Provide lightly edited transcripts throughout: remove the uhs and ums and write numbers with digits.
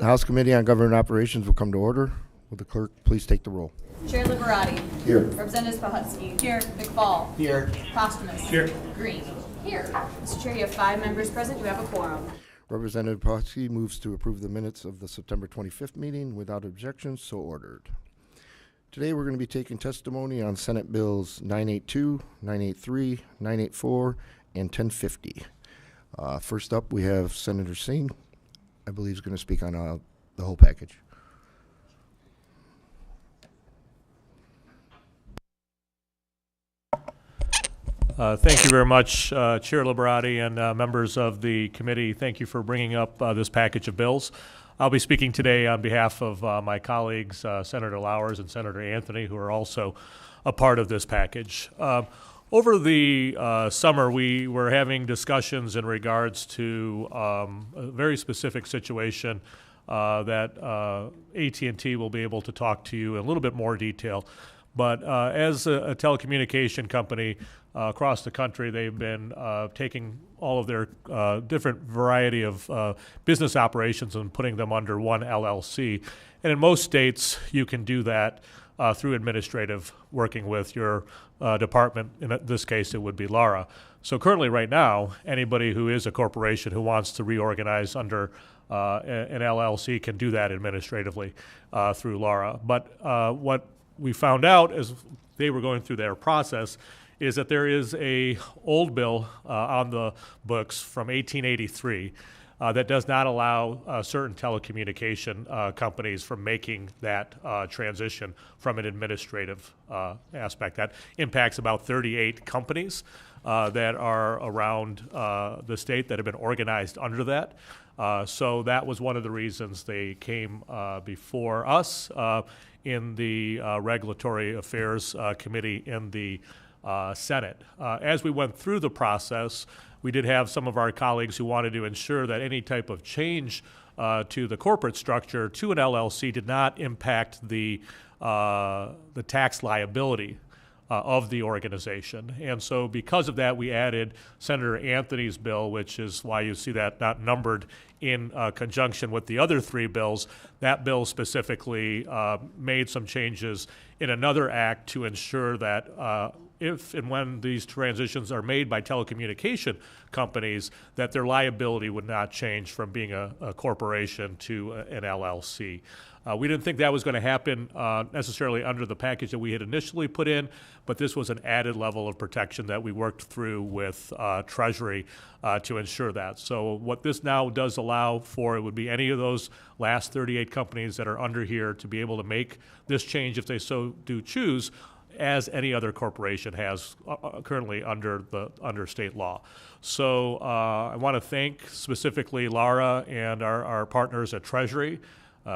The House Committee on Government Operations will come to order. Will the clerk please take the roll? Chair Liberati. Here. Representatives Pahutsky. Here. McFall. Here. Posthumous. Here. Green. Here. Mr. Chair, you have 5 members present. You have a quorum. Representative Pahutsky moves to approve the minutes of the September 25th meeting without objections, so ordered. Today we're going to be taking testimony on Senate Bills 982, 983, 984, and 1050. First up, we have Senator Singh. I believe is going to speak on the whole package. Thank you very much, Chair Liberati and members of the committee. Thank you for bringing up this package of bills. I'll be speaking today on behalf of my colleagues, Senator Lowers and Senator Anthony, who are also a part of this package. Over the summer, we were having discussions in regards to a very specific situation that AT&T will be able to talk to you in a little bit more detail. But as a telecommunication company across the country, they've been taking all of their different variety of business operations and putting them under one LLC. And in most states, you can do that through administrative working with your department. In this case, it would be LARA. So currently right now, anybody who is a corporation who wants to reorganize under an LLC can do that administratively through LARA. But what we found out as they were going through their process is that there is a old bill on the books from 1883 that does not allow certain telecommunication companies from making that transition from an administrative aspect. That impacts about 38 companies that are around the state that have been organized under that. So that was one of the reasons they came before us in the Regulatory Affairs Committee in the Senate. As we went through the process, we did have some of our colleagues who wanted to ensure that any type of change to the corporate structure to an LLC did not impact the tax liability of the organization. And so because of that, we added Senator Anthony's bill, which is why you see that not numbered in conjunction with the other 3 bills. That bill specifically made some changes in another act to ensure that if and when these transitions are made by telecommunication companies, that their liability would not change from being a corporation to an LLC. We didn't think that was going to happen necessarily under the package that we had initially put in, but this was an added level of protection that we worked through with Treasury to ensure that. So what this now does allow for, it would be any of those last 38 companies that are under here to be able to make this change if they so do choose, as any other corporation has currently under state law. So I want to thank specifically Lara and our partners at Treasury.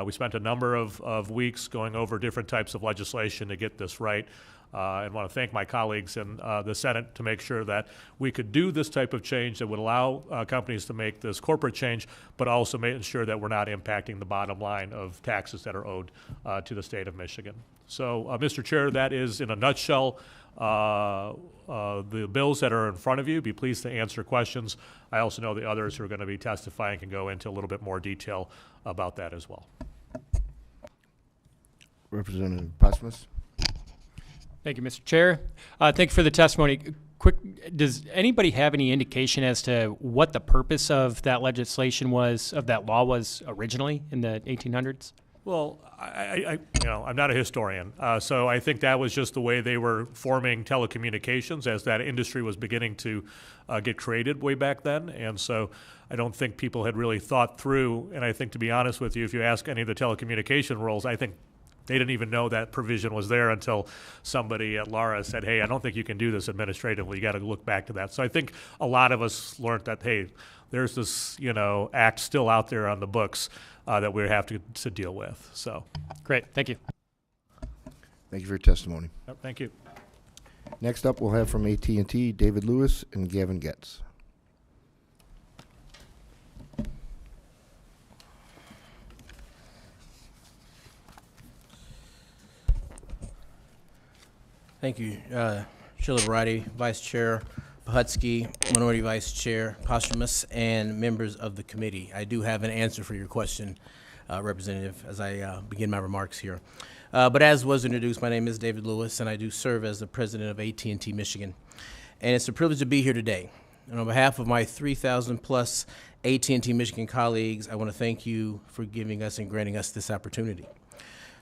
We spent a number of weeks going over different types of legislation to get this right. And want to thank my colleagues in the Senate to make sure that we could do this type of change that would allow companies to make this corporate change, but also making sure that we're not impacting the bottom line of taxes that are owed to the state of Michigan. So, Mr. Chair, that is in a nutshell the bills that are in front of you. Be pleased to answer questions. I also know the others who are going to be testifying can go into a little bit more detail about that as well. Representative Posthumous. Thank you, Mr. Chair. Thank you for the testimony. Quick, does anybody have any indication as to what the purpose of that legislation was, of that law was originally in the 1800s? Well, I'm not a historian, so I think that was just the way they were forming telecommunications as that industry was beginning to get created way back then. And so I don't think people had really thought through, and I think, to be honest with you, if you ask any of the telecommunication roles, I think they didn't even know that provision was there until somebody at Lara said, hey, I don't think you can do this administratively. You got to look back to that. So I think a lot of us learned that, hey, there's this, act still out there on the books that we have to deal with. So, great. Thank you. Thank you for your testimony. Yep, thank you. Next up, we'll have from AT&T, David Lewis and Gavin Getz. Thank you, Chair Liberati, Vice Chair Pahutsky, Minority Vice Chair Posthumous, and members of the committee. I do have an answer for your question. Representative, as I begin my remarks here. But as was introduced, my name is David Lewis, and I do serve as the president of AT&T Michigan. And it's a privilege to be here today. And on behalf of my 3,000 plus AT&T Michigan colleagues, I want to thank you for giving us and granting us this opportunity.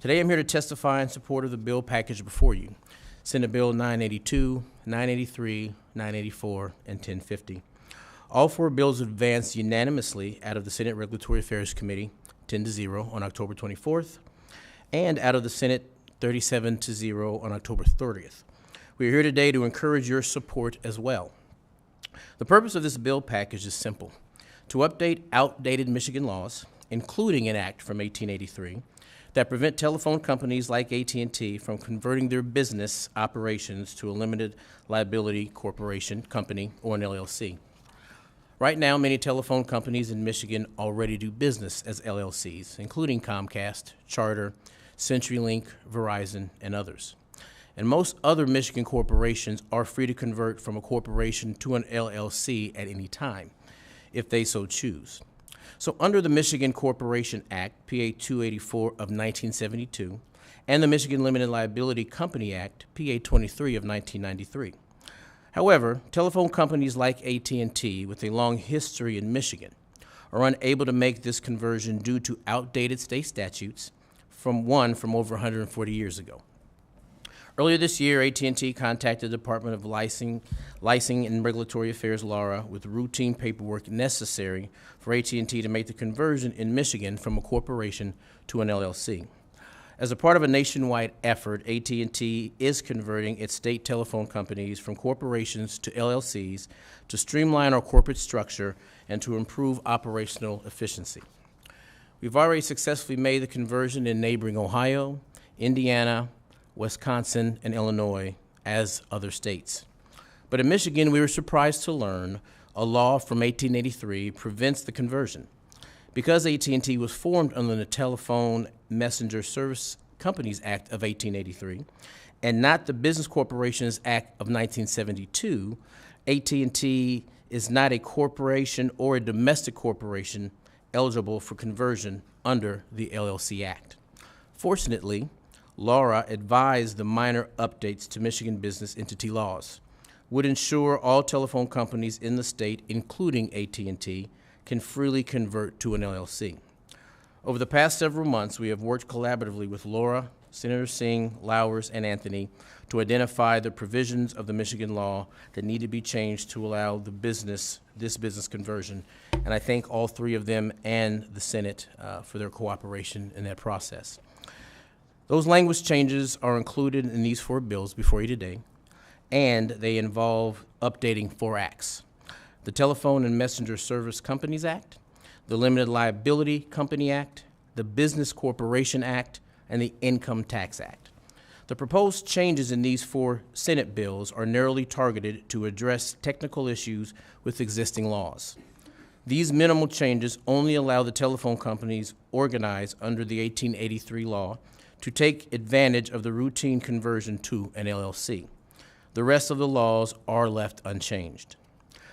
Today I'm here to testify in support of the bill package before you, Senate Bill 982, 983, 984, and 1050. All four bills advanced unanimously out of the Senate Regulatory Affairs Committee, 10-0 on October 24th, and out of the Senate 37-0 on October 30th. We are here today to encourage your support as well. The purpose of this bill package is simple: to update outdated Michigan laws, including an act from 1883, that prevent telephone companies like AT&T from converting their business operations to a limited liability corporation, company, or an LLC. Right now, many telephone companies in Michigan already do business as LLCs, including Comcast, Charter, CenturyLink, Verizon, and others. And most other Michigan corporations are free to convert from a corporation to an LLC at any time, if they so choose. So under the Michigan Corporation Act, PA 284 of 1972, and the Michigan Limited Liability Company Act, PA 23 of 1993. However, telephone companies like AT&T with a long history in Michigan are unable to make this conversion due to outdated state statutes from over 140 years ago. Earlier this year, AT&T contacted the Department of Licensing and Regulatory Affairs, LARA, with routine paperwork necessary for AT&T to make the conversion in Michigan from a corporation to an LLC. As a part of a nationwide effort, AT&T is converting its state telephone companies from corporations to LLCs to streamline our corporate structure and to improve operational efficiency. We've already successfully made the conversion in neighboring Ohio, Indiana, Wisconsin, and Illinois, as other states. But in Michigan, we were surprised to learn a law from 1883 prevents the conversion. Because AT&T was formed under the Telephone Messenger Service Companies Act of 1883 and not the Business Corporations Act of 1972, AT&T is not a corporation or a domestic corporation eligible for conversion under the LLC Act. Fortunately, LARA advised the minor updates to Michigan business entity laws would ensure all telephone companies in the state, including AT&T, can freely convert to an LLC. Over the past several months, we have worked collaboratively with Laura, Senator Singh, Lowers, and Anthony to identify the provisions of the Michigan law that need to be changed to allow this business conversion. And I thank all three of them and the Senate for their cooperation in that process. Those language changes are included in these four bills before you today, and they involve updating four acts: the Telephone and Messenger Service Companies Act, the Limited Liability Company Act, the Business Corporation Act, and the Income Tax Act. The proposed changes in these four Senate bills are narrowly targeted to address technical issues with existing laws. These minimal changes only allow the telephone companies organized under the 1883 law to take advantage of the routine conversion to an LLC. The rest of the laws are left unchanged.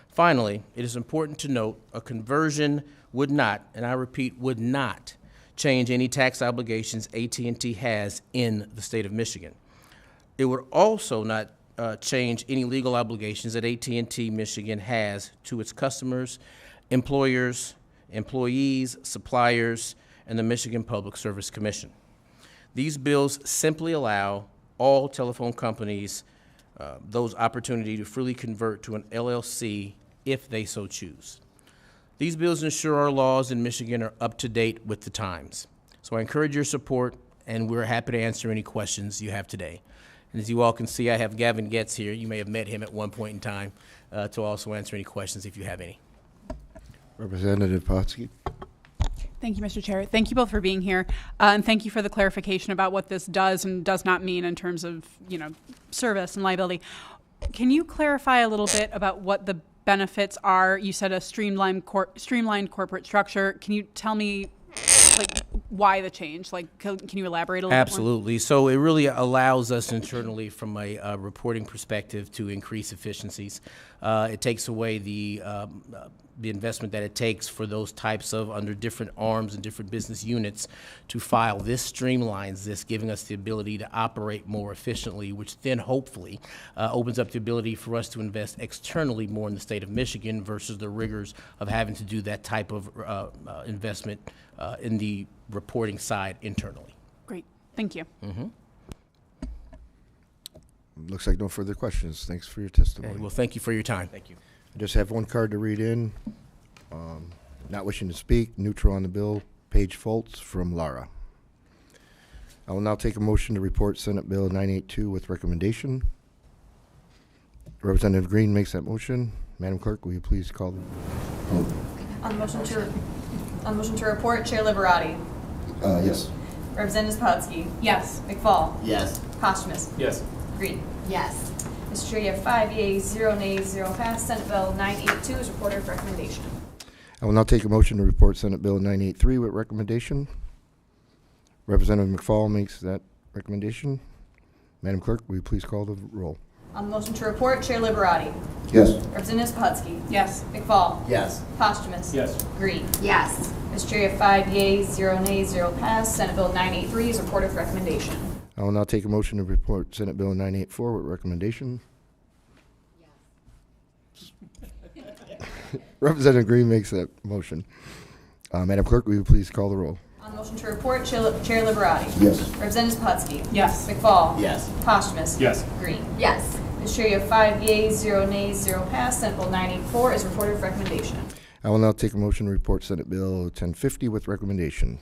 Finally, it is important to note a conversion would not, and I repeat, would not change any tax obligations AT&T has in the state of Michigan. It would also not change any legal obligations that AT&T Michigan has to its customers, employers, employees, suppliers, and the Michigan Public Service Commission. These bills simply allow all telephone companies those opportunity to freely convert to an LLC if they so choose. These bills ensure our laws in Michigan are up to date with the times. So I encourage your support, and we're happy to answer any questions you have today. And as you all can see, I have Gavin Getz here. You may have met him at one point in time to also answer any questions if you have any. Representative Potsky. Thank you, Mr. Chair. Thank you both for being here, and thank you for the clarification about what this does and does not mean in terms of, service and liability. Can you clarify a little bit about what the benefits are? You said a streamlined corporate structure. Can you tell me, why the change? Can you elaborate a little Absolutely. bit more? So it really allows us internally from a reporting perspective to increase efficiencies. It takes away the the investment that it takes for those types of, under different arms and different business units, to file. This streamlines this, giving us the ability to operate more efficiently, which then hopefully opens up the ability for us to invest externally more in the state of Michigan versus the rigors of having to do that type of investment in the reporting side internally. Great, thank you. Looks like no further questions. Thanks for your Okay, testimony. well, thank you for your time. Thank you. I just have one card to read in. Not wishing to speak, neutral on the bill, Paige Foltz from Lara. I will now take a motion to report Senate Bill 982 with recommendation. Representative Green makes that motion. Madam Clerk, will you please call the vote? On the motion to report, Chair Liberati. Yes. Representative Podolsky. Yes. McFall. Yes. Posthumus. Yes. Green. Yes. Mr. Chair, you have 5 yeas, 0 nays, 0 pass. Senate Bill 982 is reported for recommendation. I will now take a motion to report Senate Bill 983 with recommendation. Representative McFall makes that recommendation. Madam Clerk, will you please call the roll? On the motion to report, Chair Liberati. Yes. Representative Podolsky. Yes. McFall. Yes. Posthumus. Yes. Green. Yes. Mr. Chair, you have 5 yeas, 0 nays, 0 pass. Senate Bill 983 is reported for recommendation. I will now take a motion to report Senate Bill 984 with recommendation. Representative Green makes that motion. Madam Clerk, will you please call the roll? On the motion to report, Chair Liberati. Yes. Representative Podolsky. Yes. McFall. Yes. Posthumus. Yes. Green. Yes. Mr. Chair, you have 5 yeas, 0 nays, 0 pass. Senate Bill 984 is reported for recommendation. I will now take a motion to report Senate Bill 1050 with recommendation.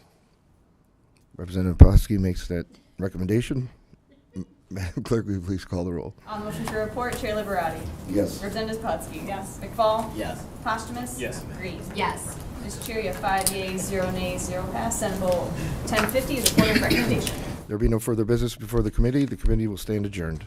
Representative Podolsky makes that recommendation. Madam Clerk, will you please call the roll? On the motion to report, Chair Liberati. Yes. Representative Podolsky. Yes. McFall. Yes. Posthumus. Yes. Green. Yes. Mr. Chair, you have 5 yeas, 0 nays, 0 pass. Senate Bill 1050 is reported for recommendation. There will be no further business before the committee. The committee will stand adjourned.